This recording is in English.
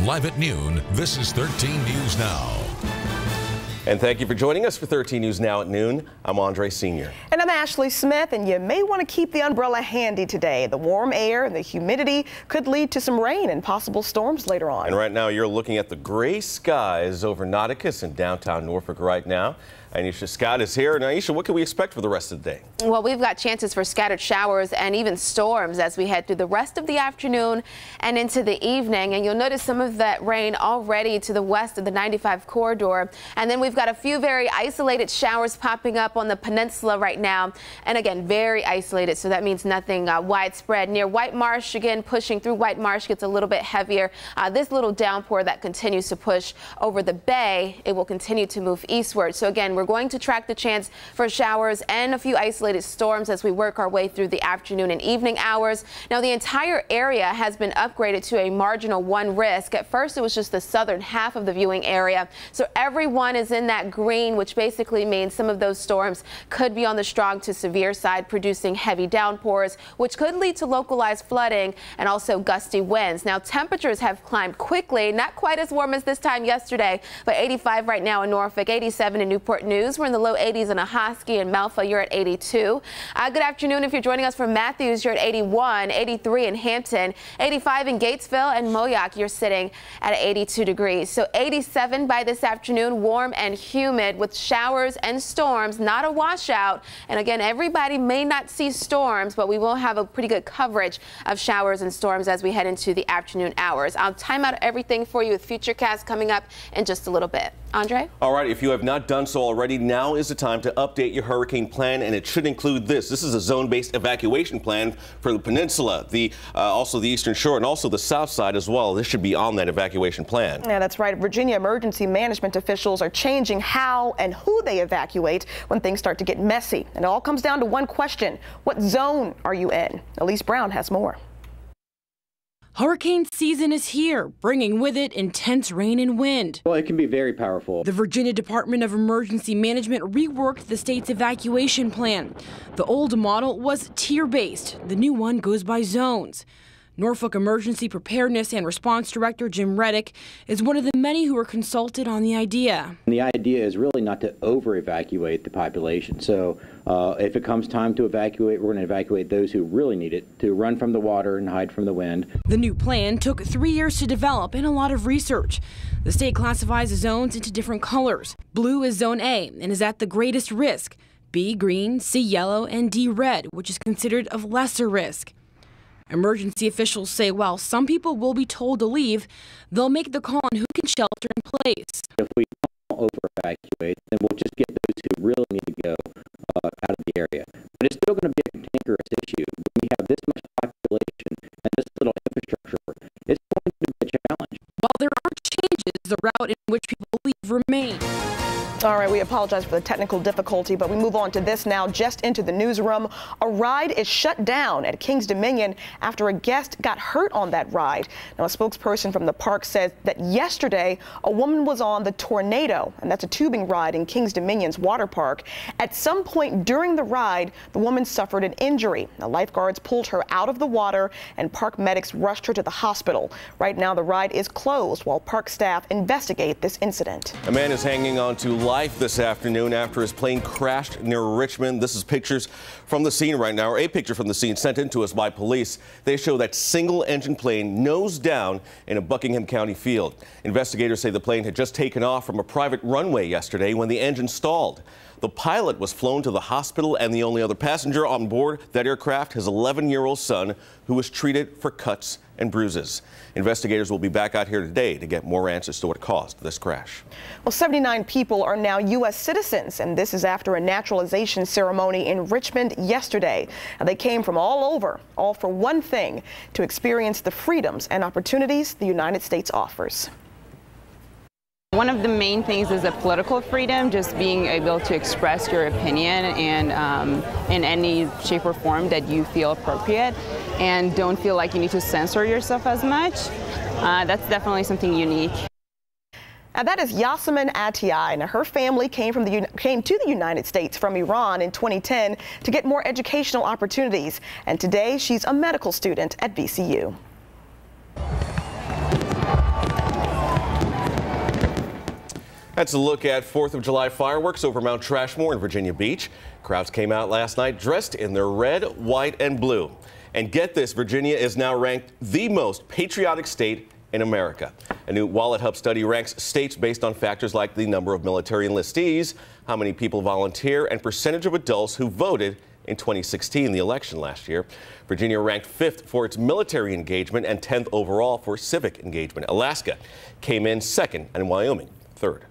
Live at noon, this is 13 News Now. And thank you for joining us for 13 News Now at noon. I'm Andre Sr. And I'm Ashley Smith, and you may want to keep the umbrella handy today. The warm air and the humidity could lead to some rain and possible storms later on. And right now you're looking at the gray skies over Nauticus in downtown Norfolk right now. Anisha Scott is here. And Anisha, what can we expect for the rest of the day? Well, we've got chances for scattered showers and even storms as we head through the rest of the afternoon and into the evening. And you'll notice some of that rain already to the west of the 95 corridor. And then we've got a few very isolated showers popping up on the peninsula right now. And again, very isolated. So that means nothing widespread. Near White Marsh, again, pushing through White Marsh gets a little bit heavier. This little downpour that continues to push over the bay, it will continue to move eastward. So again, we're going to track the chance for showers and a few isolated storms as we work our way through the afternoon and evening hours. Now, the entire area has been upgraded to a marginal 1 risk. At first, it was just the southern half of the viewing area. So everyone is in that green, which basically means some of those storms could be on the strong to severe side, producing heavy downpours, which could lead to localized flooding and also gusty winds. Now, temperatures have climbed quickly, not quite as warm as this time yesterday, but 85 right now in Norfolk, 87 in Newport News. We're in the low 80s in Ahoskie and Melfa. You're at 82. Good afternoon. If you're joining us from Matthews, you're at 81, 83 in Hampton, 85 in Gatesville, and Moyock, you're sitting at 82 degrees. So 87 by this afternoon, warm and humid with showers and storms, not a washout. And again, everybody may not see storms, but we will have a pretty good coverage of showers and storms as we head into the afternoon hours. I'll time out everything for you with Futurecast coming up in just a little bit. Andre? All right, if you have not done so already, now is the time to update your hurricane plan, and it should include this. This is a zone-based evacuation plan for the peninsula, also the eastern shore, and also the south side as well. This should be on that evacuation plan. Yeah, that's right. Virginia emergency management officials are changing how and who they evacuate when things start to get messy. And it all comes down to one question. What zone are you in? Elise Brown has more. Hurricane season is here, bringing with it intense rain and wind. Well, it can be very powerful. The Virginia Department of Emergency Management reworked the state's evacuation plan. The old model was tier-based. The new one goes by zones. Norfolk Emergency Preparedness and Response Director Jim Reddick is one of the many who were consulted on the idea. And the idea is really not to over-evacuate the population. So if it comes time to evacuate, we're going to evacuate those who really need it, to run from the water and hide from the wind. The new plan took 3 years to develop and a lot of research. The state classifies the zones into different colors. Blue is Zone A and is at the greatest risk. B, green, C, yellow, and D, red, which is considered of lesser risk. Emergency officials say while some people will be told to leave, they'll make the call on who can shelter in place. If we don't over-evacuate, then we'll just get those who really need to go out of the area. But it's still going to be a cantankerous issue. When we have this much population and this little infrastructure, it's going to be a challenge. While there aren't changes, the route in which people leave remains. All right, we apologize for the technical difficulty, but we move on to this now. Just into the newsroom, a ride is shut down at Kings Dominion after a guest got hurt on that ride. Now, a spokesperson from the park says that yesterday a woman was on the Tornado, and that's a tubing ride in Kings Dominion's water park. At some point during the ride, the woman suffered an injury. The lifeguards pulled her out of the water, and park medics rushed her to the hospital. Right now, the ride is closed while park staff investigate this incident. A man is hanging on to life this afternoon after his plane crashed near Richmond. This is pictures from the scene right now, or a picture from the scene sent in to us by police. They show that single-engine plane nose down in a Buckingham County field. Investigators say the plane had just taken off from a private runway yesterday when the engine stalled. The pilot was flown to the hospital, and the only other passenger on board that aircraft, his 11-year-old son, who was treated for cuts and bruises. Investigators will be back out here today to get more answers to what caused this crash. Well, 79 people are now U.S. citizens, and this is after a naturalization ceremony in Richmond yesterday. Now, they came from all over, all for one thing, to experience the freedoms and opportunities the United States offers. One of the main things is the political freedom, just being able to express your opinion and in any shape or form that you feel appropriate, and don't feel like you need to censor yourself as much. That's definitely something unique. Now, that is Yasemin Atiyah, and her family came to the United States from Iran in 2010 to get more educational opportunities, and today she's a medical student at VCU. That's a look at 4th of July fireworks over Mount Trashmore in Virginia Beach. Crowds came out last night dressed in their red, white, and blue. And get this, Virginia is now ranked the most patriotic state in America. A new WalletHub study ranks states based on factors like the number of military enlistees, how many people volunteer, and percentage of adults who voted in 2016, the election last year. Virginia ranked 5th for its military engagement and 10th overall for civic engagement. Alaska came in 2nd and Wyoming 3rd.